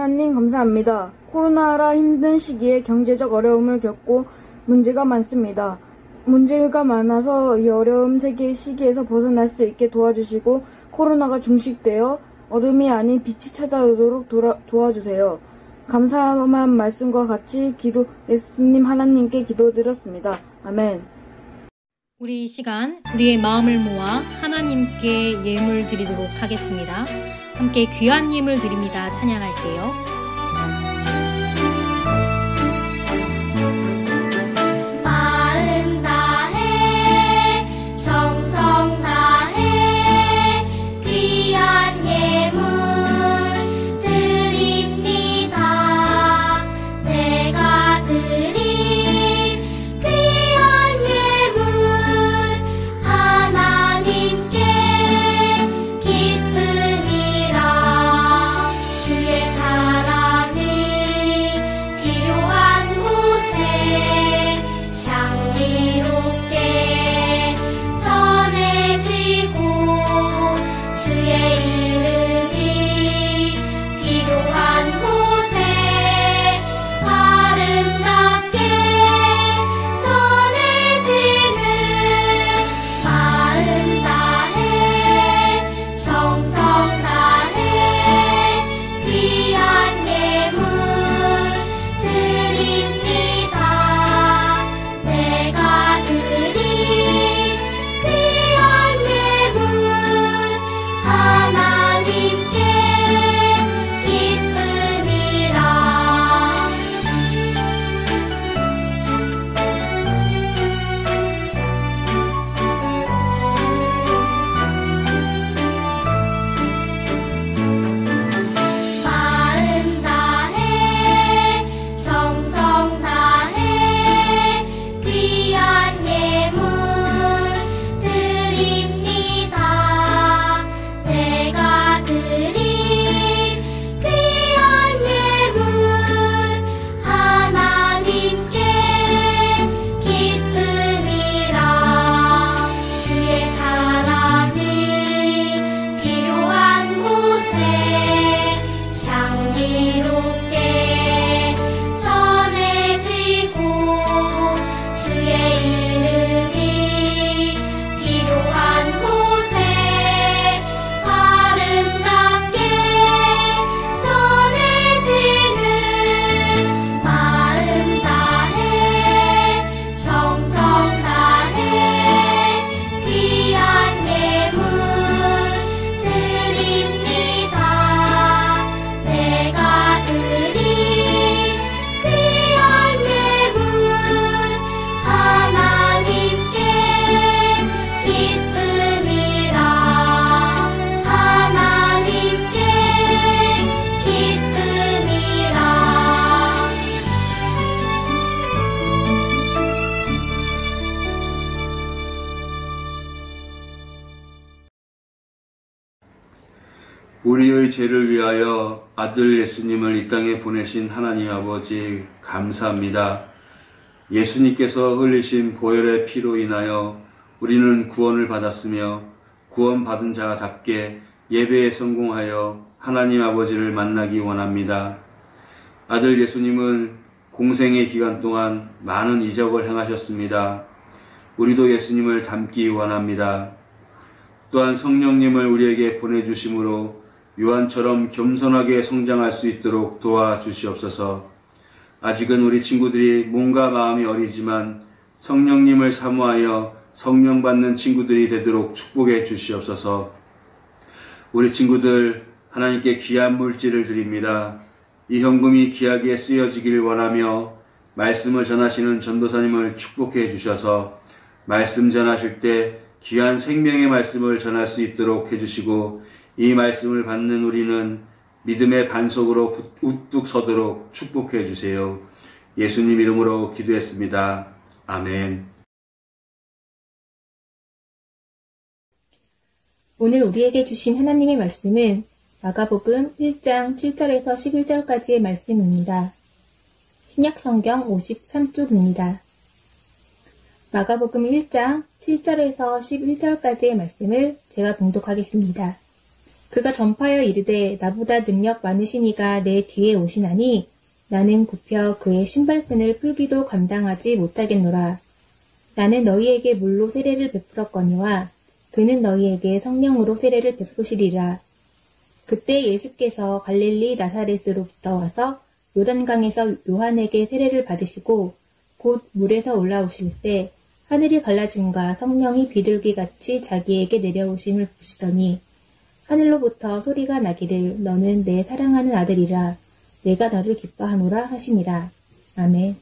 하나님 감사합니다. 코로나라 힘든 시기에 경제적 어려움을 겪고 문제가 많습니다. 문제가 많아서 이 어려움 시기에서 벗어날 수 있게 도와주시고 코로나가 종식되어 어둠이 아닌 빛이 찾아오도록 도와주세요. 감사한 말씀과 같이 예수님 하나님께 기도드렸습니다. 아멘. 우리 이 시간 우리의 마음을 모아 하나님께 예물 드리도록 하겠습니다. 함께 귀한 예물 드립니다. 찬양할게요. 우리의 죄를 위하여 아들 예수님을 이 땅에 보내신 하나님 아버지 감사합니다. 예수님께서 흘리신 보혈의 피로 인하여 우리는 구원을 받았으며 구원받은 자답게 예배에 성공하여 하나님 아버지를 만나기 원합니다. 아들 예수님은 공생의 기간 동안 많은 이적을 행하셨습니다. 우리도 예수님을 닮기 원합니다. 또한 성령님을 우리에게 보내주심으로 요한처럼 겸손하게 성장할 수 있도록 도와주시옵소서. 아직은 우리 친구들이 몸과 마음이 어리지만 성령님을 사모하여 성령 받는 친구들이 되도록 축복해 주시옵소서. 우리 친구들 하나님께 귀한 물질을 드립니다. 이 현금이 귀하게 쓰여지길 원하며 말씀을 전하시는 전도사님을 축복해 주셔서 말씀 전하실 때 귀한 생명의 말씀을 전할 수 있도록 해주시고 이 말씀을 받는 우리는 믿음의 반석으로 우뚝 서도록 축복해 주세요. 예수님 이름으로 기도했습니다. 아멘. 오늘 우리에게 주신 하나님의 말씀은 마가복음 1장 7절에서 11절까지의 말씀입니다. 신약성경 53쪽입니다. 마가복음 1장 7절에서 11절까지의 말씀을 제가 봉독하겠습니다. 그가 전파하여 이르되 나보다 능력 많으신 이가 내 뒤에 오시나니 나는 굽혀 그의 신발끈을 풀기도 감당하지 못하겠노라. 나는 너희에게 물로 세례를 베풀었거니와 그는 너희에게 성령으로 세례를 베푸시리라. 그때 예수께서 갈릴리 나사렛으로부터 와서 요단강에서 요한에게 세례를 받으시고 곧 물에서 올라오실 때 하늘이 갈라짐과 성령이 비둘기같이 자기에게 내려오심을 보시더니 하늘로부터 소리가 나기를 너는 내 사랑하는 아들이라 내가 너를 기뻐하노라 하시니라. 아멘.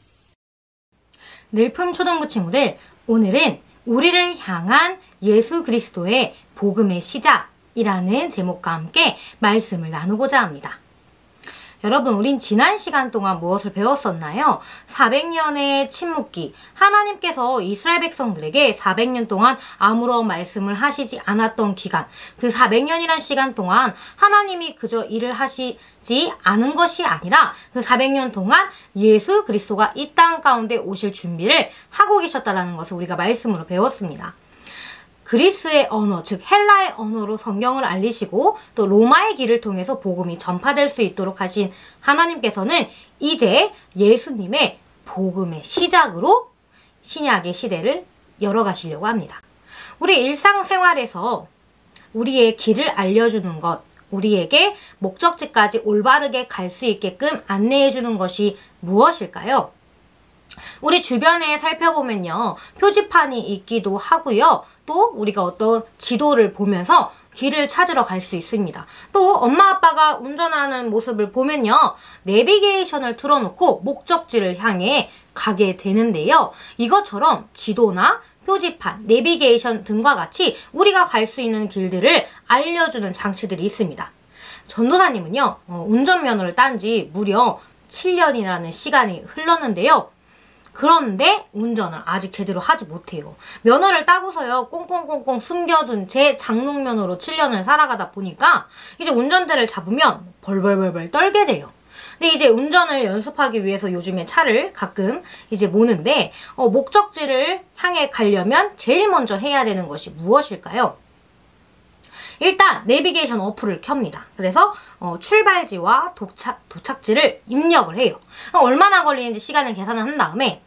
늘품 초등부 친구들, 오늘은 우리를 향한 예수 그리스도의 복음의 시작이라는 제목과 함께 말씀을 나누고자 합니다. 여러분, 우린 지난 시간 동안 무엇을 배웠었나요? 400년의 침묵기, 하나님께서 이스라엘 백성들에게 400년 동안 아무런 말씀을 하시지 않았던 기간, 그 400년이란 시간 동안 하나님이 그저 일을 하시지 않은 것이 아니라 그 400년 동안 예수 그리스도가 이 땅 가운데 오실 준비를 하고 계셨다는 것을 우리가 말씀으로 배웠습니다. 그리스의 언어, 즉 헬라의 언어로 성경을 알리시고 또 로마의 길을 통해서 복음이 전파될 수 있도록 하신 하나님께서는 이제 예수님의 복음의 시작으로 신약의 시대를 열어가시려고 합니다. 우리 일상생활에서 우리의 길을 알려주는 것, 우리에게 목적지까지 올바르게 갈 수 있게끔 안내해주는 것이 무엇일까요? 우리 주변에 살펴보면요, 표지판이 있기도 하고요. 또 우리가 어떤 지도를 보면서 길을 찾으러 갈 수 있습니다. 또 엄마 아빠가 운전하는 모습을 보면요, 내비게이션을 틀어놓고 목적지를 향해 가게 되는데요. 이것처럼 지도나 표지판, 내비게이션 등과 같이 우리가 갈 수 있는 길들을 알려주는 장치들이 있습니다. 전도사님은요, 운전면허를 딴 지 무려 7년이라는 시간이 흘렀는데요. 그런데 운전을 아직 제대로 하지 못해요. 면허를 따고서요, 꽁꽁꽁꽁 숨겨둔 제 장롱면허로 7년을 살아가다 보니까 이제 운전대를 잡으면 벌벌벌벌 떨게 돼요. 근데 이제 운전을 연습하기 위해서 요즘에 차를 가끔 이제 모는데, 목적지를 향해 가려면 제일 먼저 해야 되는 것이 무엇일까요? 일단 내비게이션 어플을 켭니다. 그래서 출발지와 도착지를 입력을 해요. 얼마나 걸리는지 시간을 계산을 한 다음에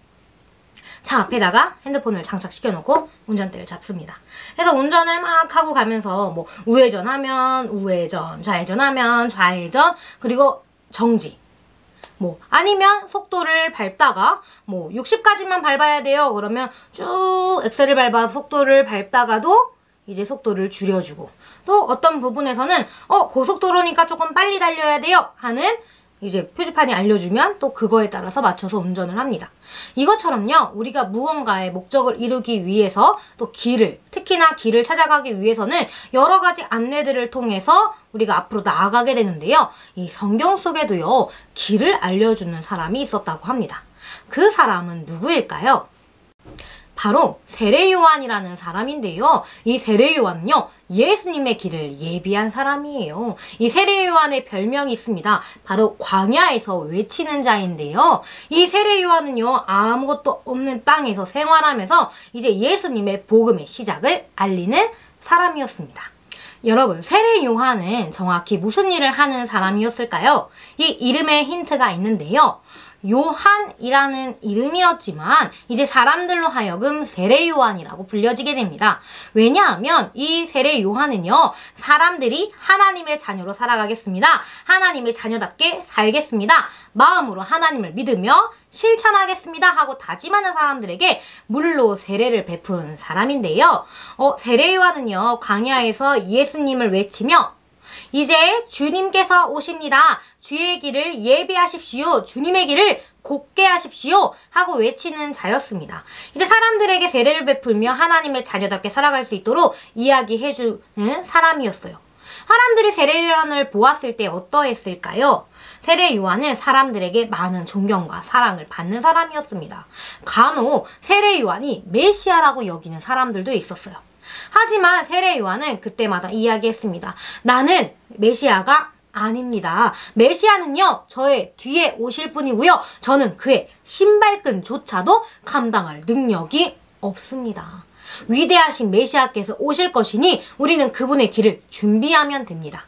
차 앞에다가 핸드폰을 장착시켜놓고 운전대를 잡습니다. 그래서 운전을 막 하고 가면서 뭐 우회전하면 우회전, 좌회전하면 좌회전, 그리고 정지. 뭐 아니면 속도를 밟다가 뭐 60까지만 밟아야 돼요. 그러면 쭉 엑셀을 밟아서 속도를 밟다가도 이제 속도를 줄여주고, 또 어떤 부분에서는 고속도로니까 조금 빨리 달려야 돼요 하는 이제 표지판이 알려주면 또 그거에 따라서 맞춰서 운전을 합니다. 이것처럼요, 우리가 무언가의 목적을 이루기 위해서 또 특히나 길을 찾아가기 위해서는 여러 가지 안내들을 통해서 우리가 앞으로 나아가게 되는데요. 이 성경 속에도요, 길을 알려주는 사람이 있었다고 합니다. 그 사람은 누구일까요? 바로 세례요한이라는 사람인데요. 이 세례요한은요, 예수님의 길을 예비한 사람이에요. 이 세례요한의 별명이 있습니다. 바로 광야에서 외치는 자인데요. 이 세례요한은요, 아무것도 없는 땅에서 생활하면서 이제 예수님의 복음의 시작을 알리는 사람이었습니다. 여러분, 세례요한은 정확히 무슨 일을 하는 사람이었을까요? 이 이름에 힌트가 있는데요. 요한이라는 이름이었지만 이제 사람들로 하여금 세례요한이라고 불려지게 됩니다. 왜냐하면 이 세례요한은요, 사람들이 하나님의 자녀로 살아가겠습니다, 하나님의 자녀답게 살겠습니다, 마음으로 하나님을 믿으며 실천하겠습니다 하고 다짐하는 사람들에게 물로 세례를 베푼 사람인데요. 세례요한은요, 광야에서 예수님을 외치며 이제 주님께서 오십니다, 주의 길을 예비하십시오, 주님의 길을 곱게 하십시오 하고 외치는 자였습니다. 이제 사람들에게 세례를 베풀며 하나님의 자녀답게 살아갈 수 있도록 이야기해주는 사람이었어요. 사람들이 세례요한을 보았을 때 어떠했을까요? 세례요한은 사람들에게 많은 존경과 사랑을 받는 사람이었습니다. 간혹 세례요한이 메시아라고 여기는 사람들도 있었어요. 하지만 세례요한은 그때마다 이야기했습니다. 나는 메시아가 아닙니다. 메시아는요, 저의 뒤에 오실 분이고요, 저는 그의 신발끈조차도 감당할 능력이 없습니다. 위대하신 메시아께서 오실 것이니 우리는 그분의 길을 준비하면 됩니다.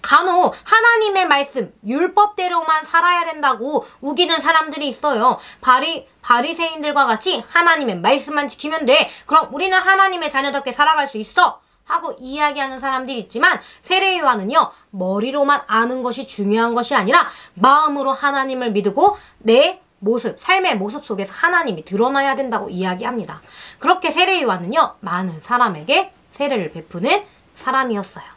간혹 하나님의 말씀, 율법대로만 살아야 된다고 우기는 사람들이 있어요. 바리새인들과 같이 하나님의 말씀만 지키면 돼. 그럼 우리는 하나님의 자녀답게 살아갈 수 있어. 하고 이야기하는 사람들이 있지만 세례요한은요, 머리로만 아는 것이 중요한 것이 아니라 마음으로 하나님을 믿고 내 모습, 삶의 모습 속에서 하나님이 드러나야 된다고 이야기합니다. 그렇게 세례요한은요, 많은 사람에게 세례를 베푸는 사람이었어요.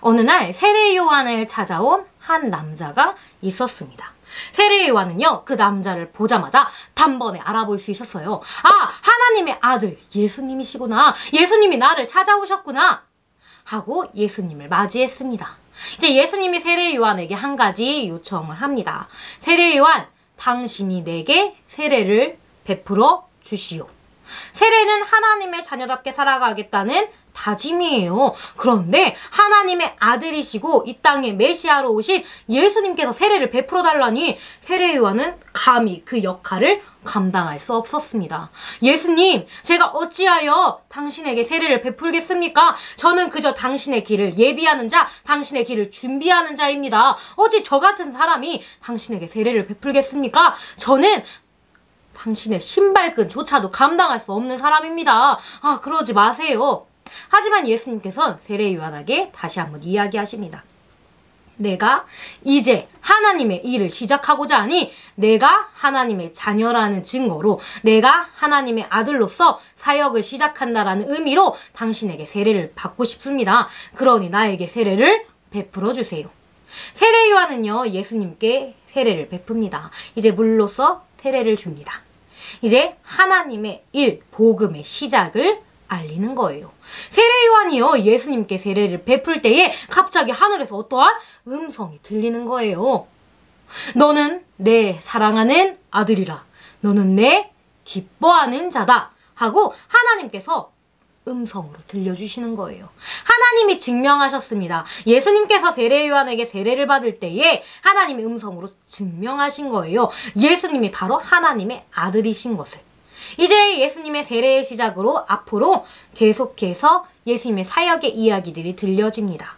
어느 날 세례요한을 찾아온 한 남자가 있었습니다. 세례요한은요, 그 남자를 보자마자 단번에 알아볼 수 있었어요. 아, 하나님의 아들 예수님이시구나. 예수님이 나를 찾아오셨구나. 하고 예수님을 맞이했습니다. 이제 예수님이 세례요한에게 한 가지 요청을 합니다. 세례요한, 당신이 내게 세례를 베풀어 주시오. 세례는 하나님의 자녀답게 살아가겠다는 다짐이에요. 그런데 하나님의 아들이시고 이 땅에 메시아로 오신 예수님께서 세례를 베풀어 달라니 세례요한은 감히 그 역할을 감당할 수 없었습니다. 예수님, 제가 어찌하여 당신에게 세례를 베풀겠습니까? 저는 그저 당신의 길을 예비하는 자, 당신의 길을 준비하는 자입니다. 어찌 저 같은 사람이 당신에게 세례를 베풀겠습니까? 저는 당신의 신발끈조차도 감당할 수 없는 사람입니다. 아, 그러지 마세요. 하지만 예수님께서는 세례요한에게 다시 한번 이야기하십니다. 내가 이제 하나님의 일을 시작하고자 하니 내가 하나님의 자녀라는 증거로 내가 하나님의 아들로서 사역을 시작한다라는 의미로 당신에게 세례를 받고 싶습니다. 그러니 나에게 세례를 베풀어 주세요. 세례요한은요, 예수님께 세례를 베풉니다. 이제 물로써 세례를 줍니다. 이제 하나님의 일, 복음의 시작을 알리는 거예요. 세례요한이요, 예수님께 세례를 베풀 때에 갑자기 하늘에서 어떠한 음성이 들리는 거예요. 너는 내 사랑하는 아들이라. 너는 내 기뻐하는 자다. 하고 하나님께서 음성으로 들려주시는 거예요. 하나님이 증명하셨습니다. 예수님께서 세례요한에게 세례를 받을 때에 하나님의 음성으로 증명하신 거예요. 예수님이 바로 하나님의 아들이신 것을. 이제 예수님의 세례의 시작으로 앞으로 계속해서 예수님의 사역의 이야기들이 들려집니다.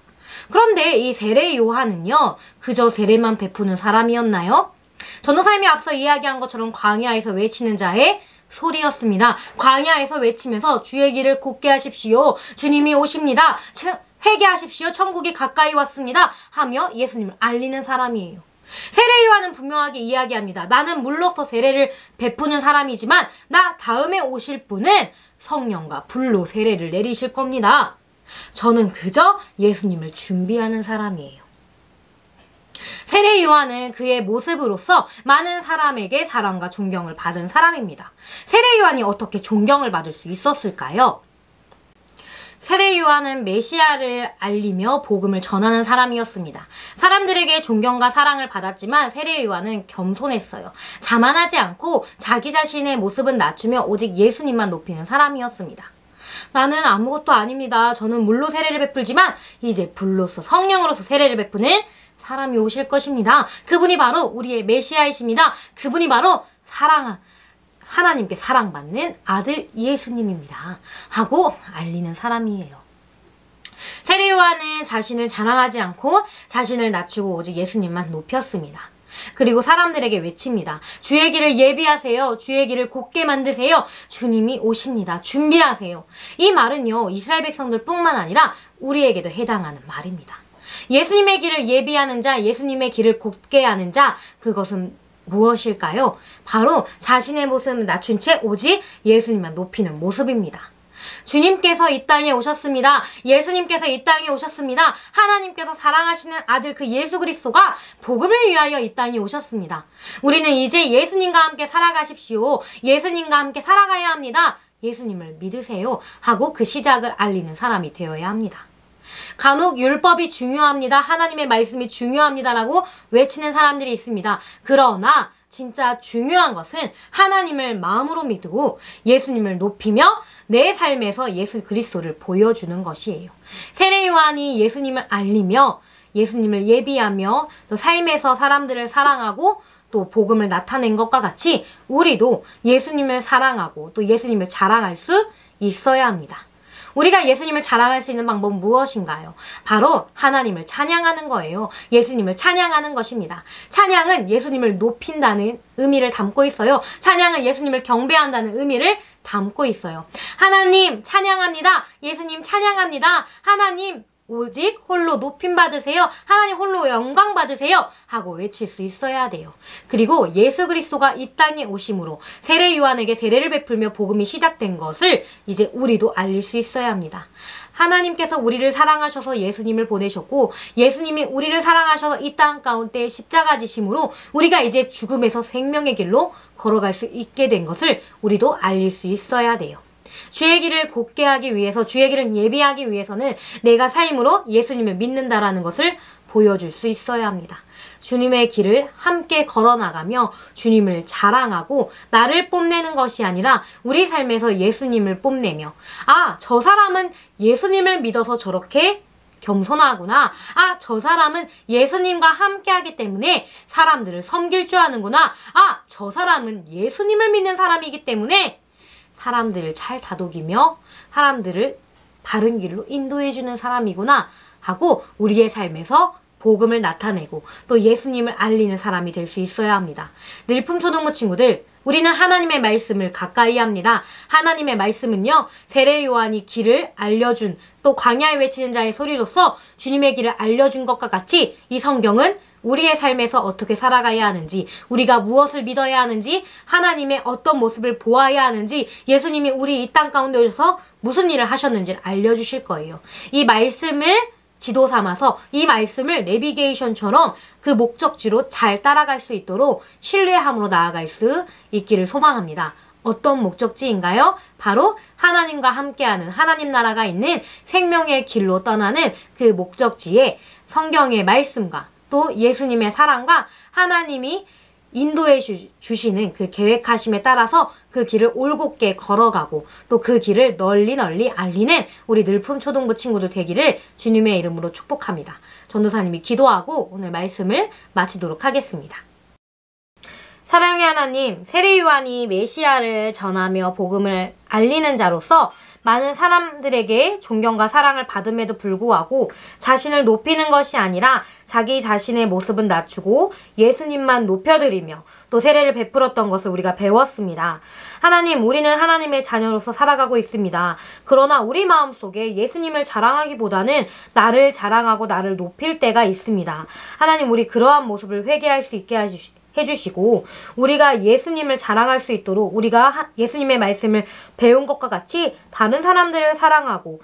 그런데 이 세례 요한은요, 그저 세례만 베푸는 사람이었나요? 전도사님이 앞서 이야기한 것처럼 광야에서 외치는 자의 소리였습니다. 광야에서 외치면서 주의 길을 곧게 하십시오. 주님이 오십니다. 회개하십시오. 천국이 가까이 왔습니다. 하며 예수님을 알리는 사람이에요. 세례요한은 분명하게 이야기합니다. 나는 물로써 세례를 베푸는 사람이지만 나 다음에 오실 분은 성령과 불로 세례를 내리실 겁니다. 저는 그저 예수님을 준비하는 사람이에요. 세례요한은 그의 모습으로서 많은 사람에게 사랑과 존경을 받은 사람입니다. 세례요한이 어떻게 존경을 받을 수 있었을까요? 세례요한은 메시아를 알리며 복음을 전하는 사람이었습니다. 사람들에게 존경과 사랑을 받았지만 세례요한은 겸손했어요. 자만하지 않고 자기 자신의 모습은 낮추며 오직 예수님만 높이는 사람이었습니다. 나는 아무것도 아닙니다. 저는 물로 세례를 베풀지만 이제 불로서 성령으로서 세례를 베푸는 사람이 오실 것입니다. 그분이 바로 우리의 메시아이십니다. 그분이 바로 하나님께 사랑받는 아들 예수님입니다. 하고 알리는 사람이에요. 세례요한은 자신을 자랑하지 않고 자신을 낮추고 오직 예수님만 높였습니다. 그리고 사람들에게 외칩니다. 주의 길을 예비하세요. 주의 길을 곧게 만드세요. 주님이 오십니다. 준비하세요. 이 말은요, 이스라엘 백성들 뿐만 아니라 우리에게도 해당하는 말입니다. 예수님의 길을 예비하는 자, 예수님의 길을 곧게 하는 자, 그것은 무엇일까요? 바로 자신의 모습을 낮춘 채 오직 예수님만 높이는 모습입니다. 주님께서 이 땅에 오셨습니다. 예수님께서 이 땅에 오셨습니다. 하나님께서 사랑하시는 아들 그 예수 그리스도가 복음을 위하여 이 땅에 오셨습니다. 우리는 이제 예수님과 함께 살아가십시오. 예수님과 함께 살아가야 합니다. 예수님을 믿으세요. 하고 그 시작을 알리는 사람이 되어야 합니다. 간혹 율법이 중요합니다. 하나님의 말씀이 중요합니다라고 외치는 사람들이 있습니다. 그러나 진짜 중요한 것은 하나님을 마음으로 믿고 예수님을 높이며 내 삶에서 예수 그리스도를 보여주는 것이에요. 세례요한이 예수님을 알리며 예수님을 예비하며 또 삶에서 사람들을 사랑하고 또 복음을 나타낸 것과 같이 우리도 예수님을 사랑하고 또 예수님을 자랑할 수 있어야 합니다. 우리가 예수님을 자랑할 수 있는 방법은 무엇인가요? 바로 하나님을 찬양하는 거예요. 예수님을 찬양하는 것입니다. 찬양은 예수님을 높인다는 의미를 담고 있어요. 찬양은 예수님을 경배한다는 의미를 담고 있어요. 하나님 찬양합니다. 예수님 찬양합니다. 하나님 오직 홀로 높임 받으세요. 하나님 홀로 영광 받으세요. 하고 외칠 수 있어야 돼요. 그리고 예수 그리스도가 이 땅에 오심으로 세례 요한에게 세례를 베풀며 복음이 시작된 것을 이제 우리도 알릴 수 있어야 합니다. 하나님께서 우리를 사랑하셔서 예수님을 보내셨고 예수님이 우리를 사랑하셔서 이 땅 가운데 십자가 지심으로 우리가 이제 죽음에서 생명의 길로 걸어갈 수 있게 된 것을 우리도 알릴 수 있어야 돼요. 주의 길을 곧게 하기 위해서, 주의 길을 예비하기 위해서는 내가 삶으로 예수님을 믿는다라는 것을 보여줄 수 있어야 합니다. 주님의 길을 함께 걸어나가며 주님을 자랑하고 나를 뽐내는 것이 아니라 우리 삶에서 예수님을 뽐내며 저 사람은 예수님을 믿어서 저렇게 겸손하구나. 저 사람은 예수님과 함께 하기 때문에 사람들을 섬길 줄 아는구나. 저 사람은 예수님을 믿는 사람이기 때문에 사람들을 잘 다독이며 사람들을 바른 길로 인도해주는 사람이구나 하고 우리의 삶에서 복음을 나타내고 또 예수님을 알리는 사람이 될 수 있어야 합니다. 늘품초등부 친구들, 우리는 하나님의 말씀을 가까이 합니다. 하나님의 말씀은요, 세례 요한이 길을 알려준, 또 광야에 외치는 자의 소리로서 주님의 길을 알려준 것과 같이 이 성경은 우리의 삶에서 어떻게 살아가야 하는지, 우리가 무엇을 믿어야 하는지, 하나님의 어떤 모습을 보아야 하는지, 예수님이 우리 이 땅 가운데 오셔서 무슨 일을 하셨는지를 알려주실 거예요. 이 말씀을 지도 삼아서 이 말씀을 내비게이션처럼 그 목적지로 잘 따라갈 수 있도록 신뢰함으로 나아갈 수 있기를 소망합니다. 어떤 목적지인가요? 바로 하나님과 함께하는 하나님 나라가 있는 생명의 길로 떠나는 그 목적지에 성경의 말씀과 또 예수님의 사랑과 하나님이 인도해 주시는 그 계획하심에 따라서 그 길을 올곧게 걸어가고 또 그 길을 널리 알리는 우리 늘품초등부 친구들 되기를 주님의 이름으로 축복합니다. 전도사님이 기도하고 오늘 말씀을 마치도록 하겠습니다. 사랑의 하나님, 세례 요한이 메시아를 전하며 복음을 알리는 자로서 많은 사람들에게 존경과 사랑을 받음에도 불구하고 자신을 높이는 것이 아니라 자기 자신의 모습은 낮추고 예수님만 높여드리며 또 세례를 베풀었던 것을 우리가 배웠습니다. 하나님, 우리는 하나님의 자녀로서 살아가고 있습니다. 그러나 우리 마음속에 예수님을 자랑하기보다는 나를 자랑하고 나를 높일 때가 있습니다. 하나님, 우리 그러한 모습을 회개할 수 있게 해주시고 우리가 예수님을 자랑할 수 있도록 우리가 예수님의 말씀을 배운 것과 같이 다른 사람들을 사랑하고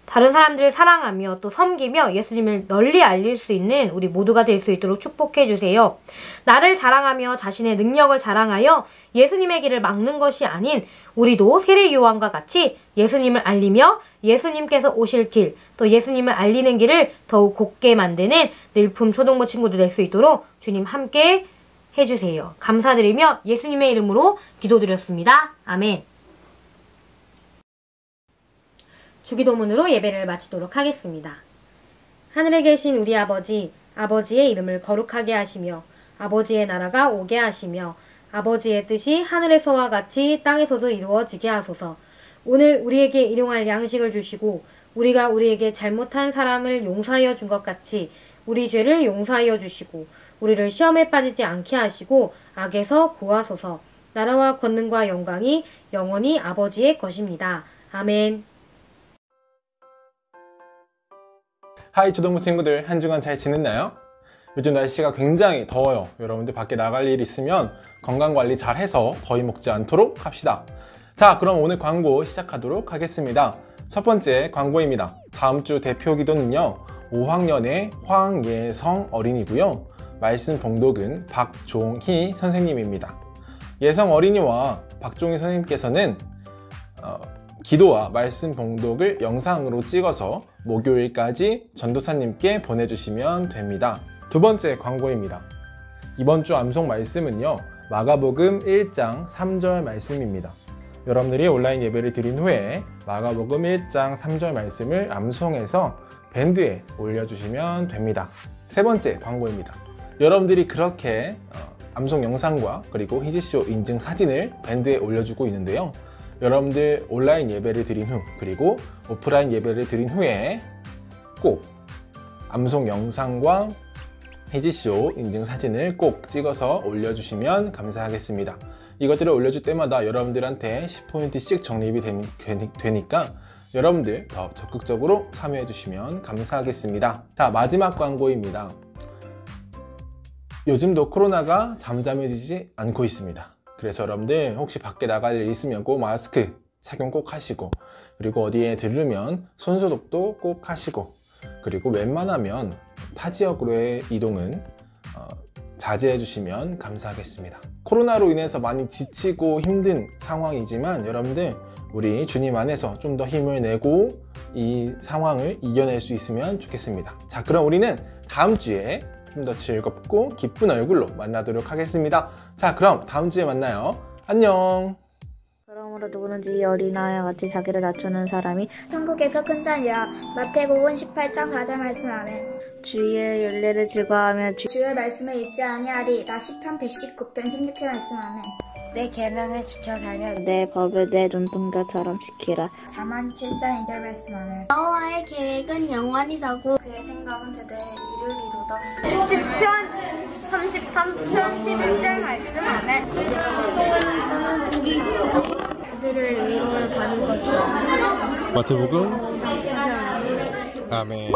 다른 사람들을 사랑하며 또 섬기며 예수님을 널리 알릴 수 있는 우리 모두가 될 수 있도록 축복해 주세요. 나를 자랑하며 자신의 능력을 자랑하여 예수님의 길을 막는 것이 아닌 우리도 세례 요한과 같이 예수님을 알리며 예수님께서 오실 길, 또 예수님을 알리는 길을 더욱 곧게 만드는 늘품 초등부 친구들 될 수 있도록 주님 함께 해주세요. 감사드리며 예수님의 이름으로 기도드렸습니다. 아멘. 주기도문으로 예배를 마치도록 하겠습니다. 하늘에 계신 우리 아버지, 아버지의 이름을 거룩하게 하시며 아버지의 나라가 오게 하시며 아버지의 뜻이 하늘에서와 같이 땅에서도 이루어지게 하소서. 오늘 우리에게 일용할 양식을 주시고 우리가 우리에게 잘못한 사람을 용서하여 준 것 같이 우리 죄를 용서하여 주시고 우리를 시험에 빠지지 않게 하시고 악에서 구하소서. 나라와 권능과 영광이 영원히 아버지의 것입니다. 아멘. 하이 초등부 친구들, 한 주간 잘 지냈나요? 요즘 날씨가 굉장히 더워요. 여러분들 밖에 나갈 일 있으면 건강관리 잘 해서 더위 먹지 않도록 합시다. 자, 그럼 오늘 광고 시작하도록 하겠습니다. 첫 번째 광고입니다. 다음 주 대표 기도는요, 5학년의 황예성 어린이고요. 말씀 봉독은 박종희 선생님입니다. 예성 어린이와 박종희 선생님께서는 기도와 말씀 봉독을 영상으로 찍어서 목요일까지 전도사님께 보내주시면 됩니다. 두 번째 광고입니다. 이번 주 암송 말씀은요, 마가복음 1장 3절 말씀입니다. 여러분들이 온라인 예배를 드린 후에 마가복음 1장 3절 말씀을 암송해서 밴드에 올려주시면 됩니다. 세 번째 광고입니다. 여러분들이 그렇게 암송 영상과 그리고 희지쇼 인증 사진을 밴드에 올려주고 있는데요. 여러분들 온라인 예배를 드린 후 그리고 오프라인 예배를 드린 후에 꼭 암송 영상과 희지쇼 인증 사진을 꼭 찍어서 올려주시면 감사하겠습니다. 이것들을 올려줄 때마다 여러분들한테 10포인트씩 적립이 되니까 여러분들 더 적극적으로 참여해 주시면 감사하겠습니다. 자, 마지막 광고입니다. 요즘도 코로나가 잠잠해지지 않고 있습니다. 그래서 여러분들 혹시 밖에 나갈 일 있으면 꼭 마스크 착용 꼭 하시고, 그리고 어디에 들르면 손소독도 꼭 하시고, 그리고 웬만하면 타 지역으로의 이동은 자제해 주시면 감사하겠습니다. 코로나로 인해서 많이 지치고 힘든 상황이지만 여러분들 우리 주님 안에서 좀 더 힘을 내고 이 상황을 이겨낼 수 있으면 좋겠습니다. 자, 그럼 우리는 다음 주에 좀 더 즐겁고 기쁜 얼굴로 만나도록 하겠습니다. 자, 그럼 다음 주에 만나요. 안녕. 그러므로 누구든지 이 어린아이와 같이 자기를 낮추는 사람이 천국에서 큰 자니라. 마태복음 18장 4절 말씀. 아멘. 주의 윤례를 즐거워하며 주의 말씀을 잊지 아니하리. 나 시편 119편 16절 말씀. 아멘. 내 계명을 지켜 살며 내 법을 내 눈동자처럼 지키라. 잠언 7장 2절 말씀. 아멘. 여호와의 계획은 영원히 서고 그의 생각은 대대에 이르리로다. 10편 33편 11절 말씀. 아멘. 그들을 위로를 받는 것이다. 마태복음 아멘.